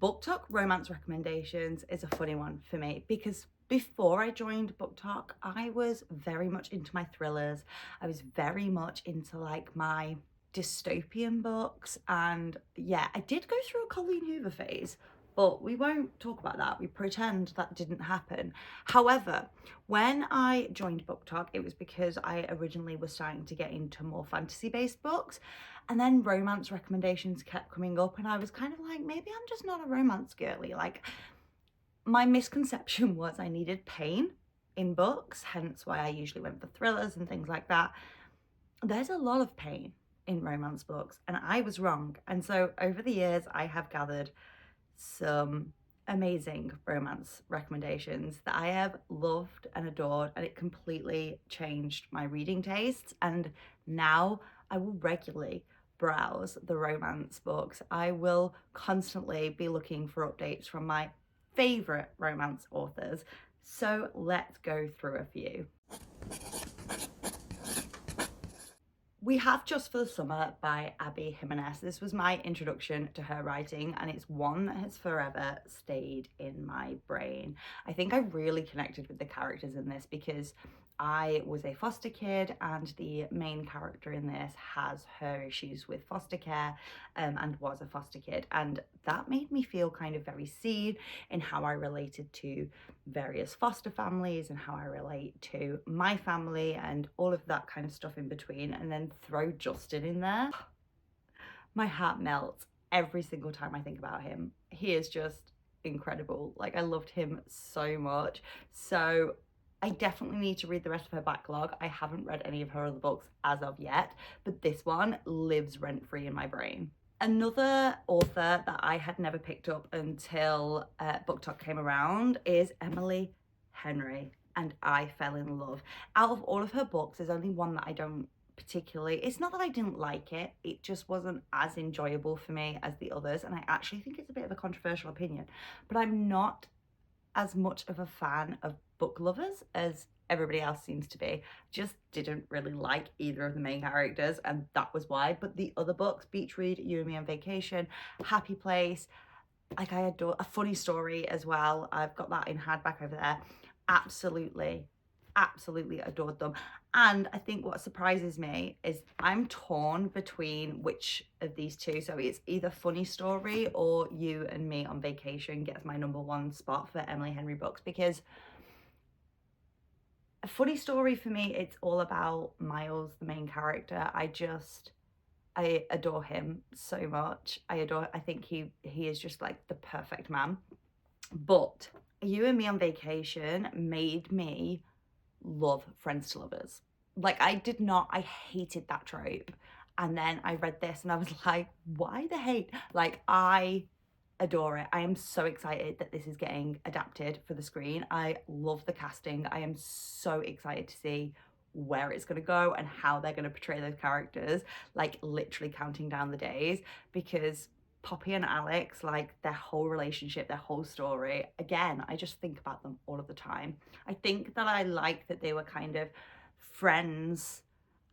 BookTok Romance Recommendations is a funny one for me because before I joined BookTok, I was very much into my thrillers. I was very much into like my dystopian books, and yeah, I did go through a Colleen Hoover phase, but we won't talk about that. We pretend that didn't happen. However, when I joined BookTok, it was because I originally was starting to get into more fantasy-based books, and then romance recommendations kept coming up, and I was kind of like, maybe I'm just not a romance girly. Like, my misconception was I needed pain in books, hence why I usually went for thrillers and things like that. There's a lot of pain in romance books, and I was wrong. And so over the years, I have gathered some amazing romance recommendations that I have loved and adored, and it completely changed my reading tastes. And now I will regularly browse the romance books. I will constantly be looking for updates from my favorite romance authors. So let's go through a few. We have Just for the Summer by Abby Jimenez. This was my introduction to her writing, and it's one that has forever stayed in my brain. I think I really connected with the characters in this because I was a foster kid, and the main character in this has her issues with foster care and was a foster kid. And that made me feel kind of very seen in how I related to various foster families and how I relate to my family and all of that kind of stuff in between. And then throw Justin in there. My heart melts every single time I think about him. He is just incredible. Like, I loved him so much. So I definitely need to read the rest of her backlog. I haven't read any of her other books as of yet, but this one lives rent-free in my brain. Another author that I had never picked up until BookTok came around is Emily Henry, and I fell in love. Out of all of her books, there's only one that I don't particularly, it's not that I didn't like it, it just wasn't as enjoyable for me as the others, and I actually think it's a bit of a controversial opinion, but I'm not as much of a fan of book lovers as everybody else seems to be. Just didn't really like either of the main characters, and that was why. But the other books, Beach Read, You and Me on Vacation, Happy Place, like, I adore A Funny Story as well. I've got that in hardback over there. Absolutely adored them. And I think what surprises me is I'm torn between which of these two. So it's either Funny Story or You and Me on Vacation gets my #1 spot for Emily Henry books, because A Funny Story for me, it's all about Miles, the main character. I adore him so much. I think he is just like the perfect man. But You and Me on Vacation made me love Friends to Lovers. Like, I hated that trope. And then I read this and I was like, why the hate? Like, I adore it. I am so excited that this is getting adapted for the screen. I love the casting. I am so excited to see where it's going to go and how they're going to portray those characters, like literally counting down the days, because Poppy and Alex, like their whole relationship, their whole story, again, I just think about them all of the time. I think that I like that they were kind of friends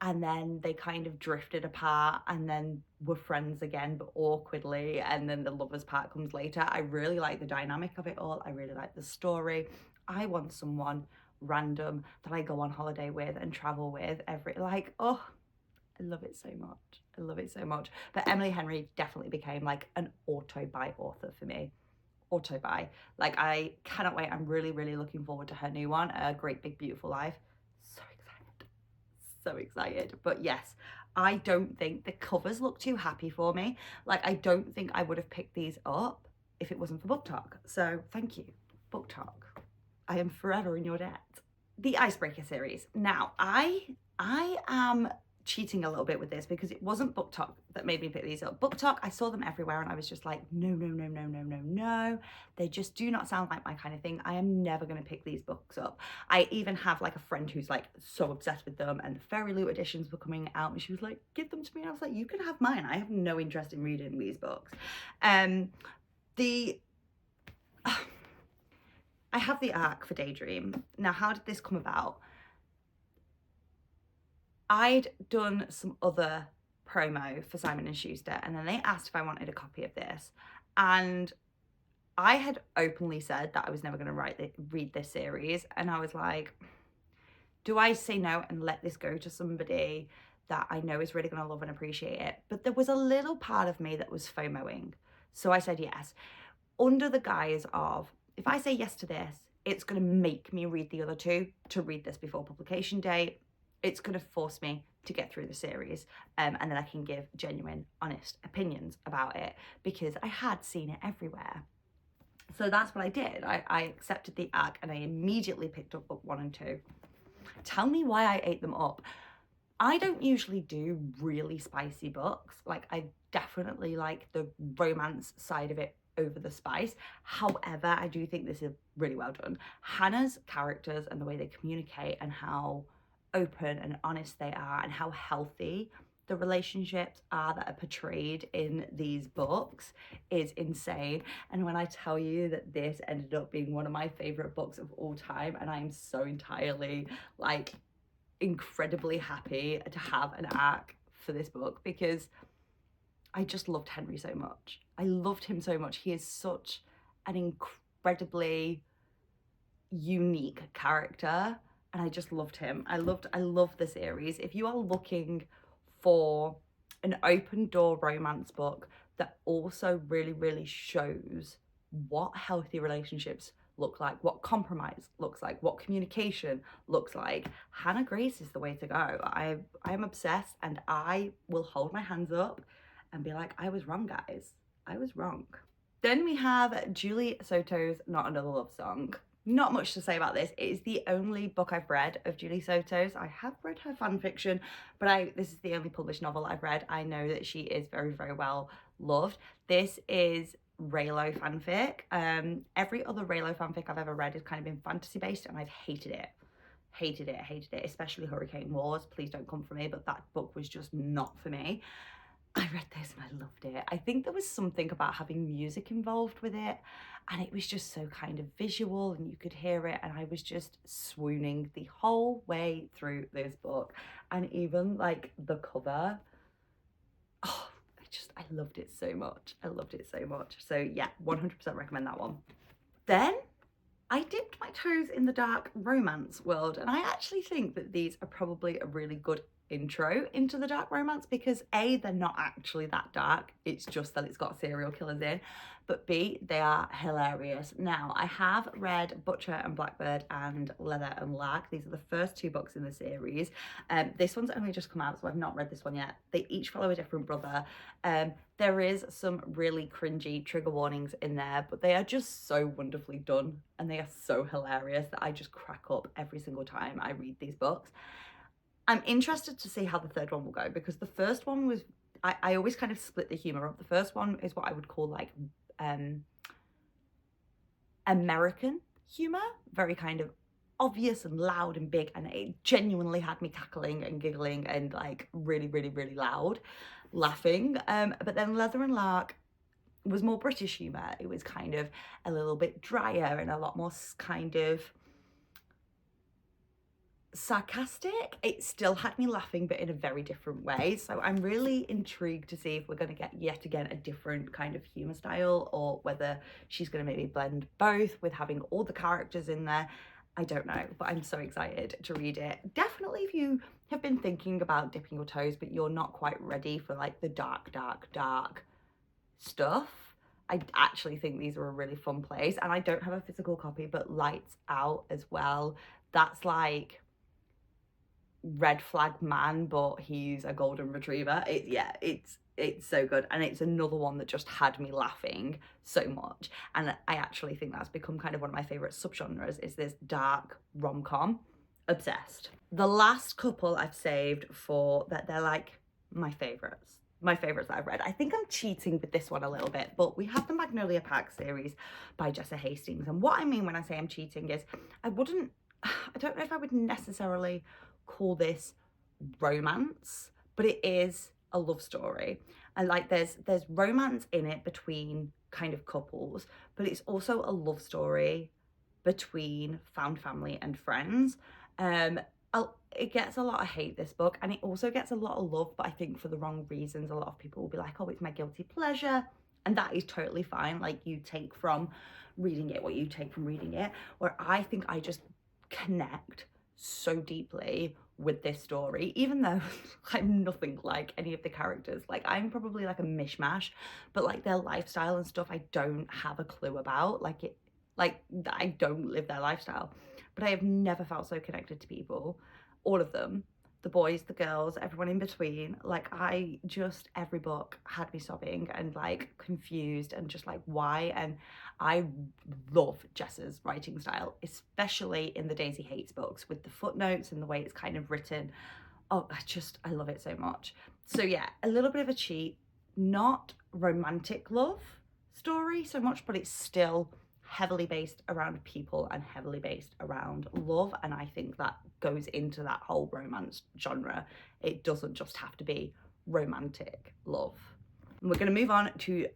and then they kind of drifted apart and then were friends again, but awkwardly, and then the lovers part comes later. I really like the dynamic of it all. I really like the story. I want someone random that I go on holiday with and travel with oh, I love it so much. I love it so much. But Emily Henry definitely became like an auto-buy author for me. Auto-buy. Like, I cannot wait. I'm really looking forward to her new one, A Great Big Beautiful Life. So excited. So excited. But yes, I don't think the covers look too happy for me. Like, I don't think I would have picked these up if it wasn't for BookTok. So thank you, BookTok. I am forever in your debt. The Icebreaker series. Now, I am cheating a little bit with this because it wasn't BookTok that made me pick these up. BookTok, I saw them everywhere and I was just like, no. They just do not sound like my kind of thing. I am never going to pick these books up. I even have like a friend who's like so obsessed with them, and the Fairy Loot editions were coming out and she was like, give them to me. And I was like, you can have mine. I have no interest in reading these books. I have the arc for Daydream. Now, how did this come about? I'd done some other promo for Simon & Schuster, and then they asked if I wanted a copy of this. And I had openly said that I was never going to read this series, and I was like, do I say no and let this go to somebody that I know is really going to love and appreciate it? But there was a little part of me that was FOMOing. So I said yes, under the guise of, if I say yes to this, it's going to make me read the other two, to read this before publication date. It's going to force me to get through the series, and then I can give genuine, honest opinions about it, because I had seen it everywhere. So that's what I did. I accepted the ACK and I immediately picked up book 1 and 2. Tell me why I ate them up. I don't usually do really spicy books. Like, I definitely like the romance side of it over the spice. However, I do think this is really well done. Hannah's characters and the way they communicate and how open and honest they are and how healthy the relationships are that are portrayed in these books is insane. And when I tell you that this ended up being one of my favorite books of all time, and I'm so entirely like incredibly happy to have an ACK for this book, because I just loved Henry so much. I loved him so much. He is such an incredibly unique character, and I just loved him. I love the series. If you are looking for an open door romance book that also really shows what healthy relationships look like, what compromise looks like, what communication looks like, Hannah Grace is the way to go. I am obsessed, and I will hold my hands up and be like, I was wrong, guys. I was wrong. Then we have Julie Soto's Not Another Love Song. Not much to say about this. It is the only book I've read of Julie Soto's. I have read her fan fiction, but this is the only published novel I've read. I know that she is very well loved. This is Raylo fanfic. Every other Raylo fanfic I've ever read has kind of been fantasy based, and I've hated it. Hated it, especially Hurricane Wars. Please don't come for me, but that book was just not for me. I read this and I loved it. I think there was something about having music involved with it, and it was just so kind of visual and you could hear it, and I was just swooning the whole way through this book. And even like the cover, oh, I loved it so much. I loved it so much. So yeah, 100% recommend that one. Then I dipped my toes in the dark romance world, and I actually think that these are probably a really good intro into the dark romance, because A, they're not actually that dark, it's just that it's got serial killers in, but B, they are hilarious. Now, I have read Butcher and Blackbird and Leather and Lag. These are the first 2 books in the series. This one's only just come out, so I've not read this one yet. They each follow a different brother. There is some really cringy trigger warnings in there, but they are just so wonderfully done, and they are so hilarious that I just crack up every single time I read these books. I'm interested to see how the third one will go, because the first one was, I always kind of split the humor up. The first one is what I would call like American humor, very kind of obvious and loud and big, and it genuinely had me cackling and giggling and like really loud laughing. But then Leather and Lark was more British humor. It was kind of a little bit drier and a lot more kind of sarcastic. It still had me laughing, but in a very different way. So I'm really intrigued to see if we're going to get yet again a different kind of humor style, or whether she's going to maybe blend both with having all the characters in there. I don't know, but I'm so excited to read it. Definitely, if you have been thinking about dipping your toes but you're not quite ready for like the dark stuff, I actually think these are a really fun place. And I don't have a physical copy, but Lights Out as well. That's like Red Flag Man, but he's a golden retriever. It's so good, and it's another one that just had me laughing so much. And I actually think that's become kind of one of my favorite subgenres, is this dark rom-com. Obsessed. The last couple I've saved for that, they're like my favorites that I've read. I think I'm cheating with this one a little bit, but we have the Magnolia Park series by Jessa Hastings. And what I mean when I say I'm cheating is I don't know if I would necessarily call this romance, but it is a love story. And like there's romance in it between kind of couples, but it's also a love story between found family and friends. It gets a lot of hate, this book, and it also gets a lot of love, but I think for the wrong reasons. A lot of people will be like, oh, it's my guilty pleasure. And that is totally fine. Like, you take from reading it what you take from reading it. Where I think I just connect so deeply with this story, even though I'm nothing like any of the characters. Like, I'm probably like a mishmash, but like their lifestyle and stuff I don't have a clue about. Like I don't live their lifestyle, but I have never felt so connected to people, all of them, the boys, the girls, everyone in between. Like, I just, every book had me sobbing and like confused and just like, why? And I love Jess's writing style, especially in the Daisy Hates books with the footnotes and the way it's kind of written. Oh, I love it so much. So yeah, a little bit of a cheat, not romantic love story so much, but it's still heavily based around people and heavily based around love. And I think that goes into that whole romance genre. It doesn't just have to be romantic love. And we're going to move on to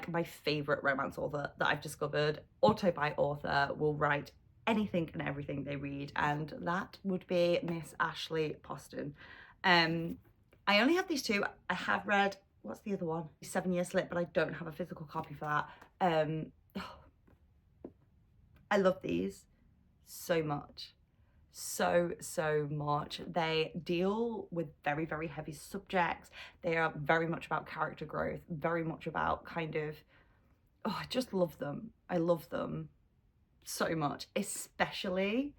my favorite romance author that I've discovered. Auto by author will write anything and everything they read, and that would be Miss Ashley Poston. I only have these two. I have read, what's the other one? 7 Year Slip, but I don't have a physical copy for that. I love these so much. So much. They deal with very, very heavy subjects. They are very much about character growth, very much about kind of, oh, I just love them. I love them so much, especially,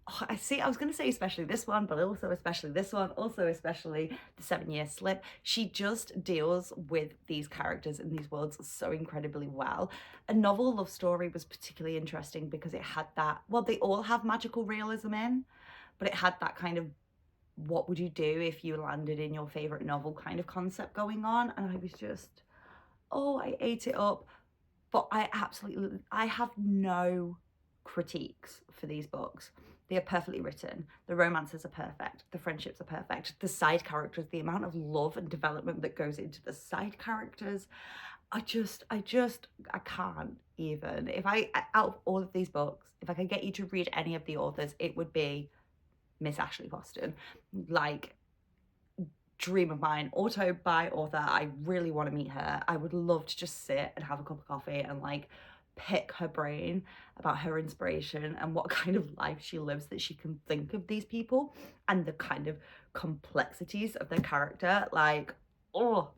oh, I was going to say especially this one, but also especially this one, also especially the 7 Year Slip. She just deals with these characters in these worlds so incredibly well. A novel love story was particularly interesting because it had that, well, they all have magical realism in, but it had that kind of, what would you do if you landed in your favorite novel kind of concept going on. And I was just, oh, I ate it up. But I have no critiques for these books. They are perfectly written. The romances are perfect. The friendships are perfect. The side characters, the amount of love and development that goes into the side characters, I can't even. Out of all of these books, if I could get you to read any of the authors, it would be Miss Ashley Poston. Like, dream of mine, auto by author. I really want to meet her. I would love to just sit and have a cup of coffee and like pick her brain about her inspiration and what kind of life she lives that she can think of these people and the kind of complexities of their character. Like, oh,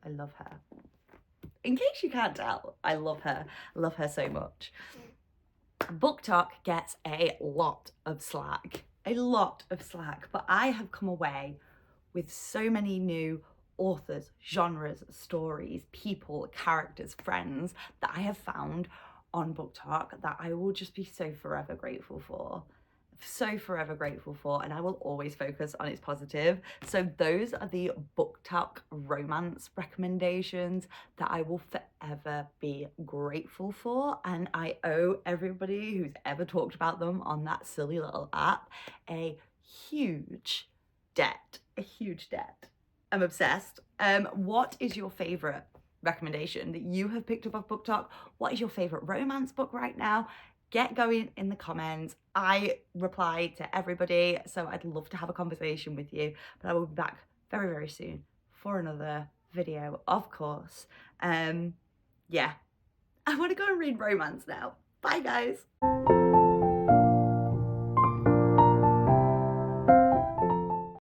I love her. In case you can't tell, I love her. I love her so much. BookTok gets a lot of slack, but I have come away with so many new authors, genres, stories, people, characters, friends that I have found on BookTok that I will just be so forever grateful for. And I will always focus on its positive. So those are the BookTok romance recommendations that I will forever be grateful for, and I owe everybody who's ever talked about them on that silly little app a huge debt. I'm obsessed. What is your favorite recommendation that you have picked up off BookTok? What is your favorite romance book right now? Get going in the comments. I reply to everybody, so I'd love to have a conversation with you, but I will be back very, very soon for another video, of course. Yeah, I want to go and read romance now. Bye, guys.